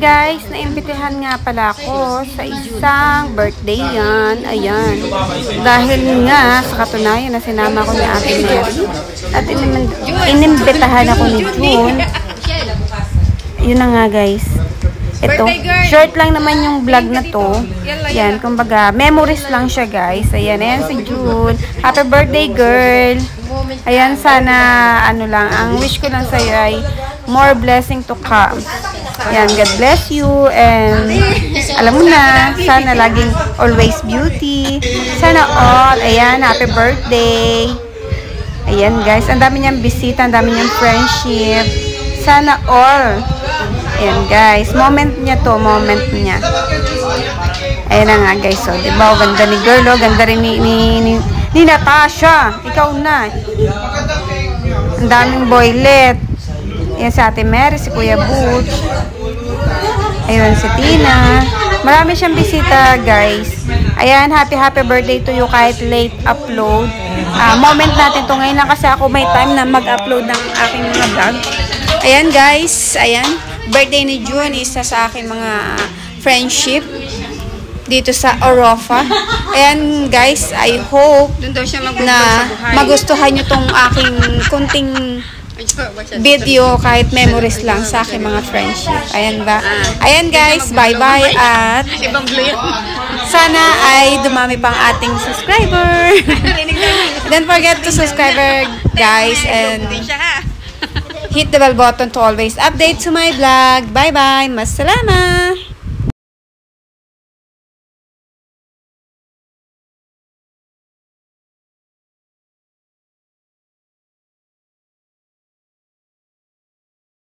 guys, naimbitahan nga pala ako sa isang birthday yan. Ayan. Dahil nga sa katunayan na sinama ko ni Ate Mary at inimbitahan ako ni June. Yun na nga guys. Ito, short lang naman yung vlog na to. Yan, kumbaga, memories lang siya guys. Ayan, ayan si June. Happy birthday girl. Ayan, sana, ano lang, ang wish ko lang sa'yo ay more blessing to come. Ayan, God bless you. And, alam mo na, sana laging always beauty. Sana all. Ayan, happy birthday. Ayan guys, ang dami niyang bisita, ang dami niyang friendship. Sana all. Ayan guys, moment niya to, moment niya. Ayan na nga guys, so, diba, ganda ni girl, oh, ganda rin ni Natasha. Ikaw na. Ang daming boylet. Ayan si Ate Mary, si Kuya Butch. Ayun si Tina. Marami siyang bisita guys. Ayan, happy birthday to you kahit late upload. Moment natin to ngayon lang kasi ako may time na mag-upload ng aking mga vlog. Ayan guys, ayan. Birthday ni June, isa sa aking mga friendship dito sa Orofa. Ayan guys, I hope na magustuhan nyo tong aking kunting video kahit memories lang sa aking mga friendship. Ayan ba? Ayan guys, bye-bye at sana ay dumami pang ating subscriber. Don't forget to subscribe guys and hit the bell button to always update to my vlog. Bye-bye. Masalama.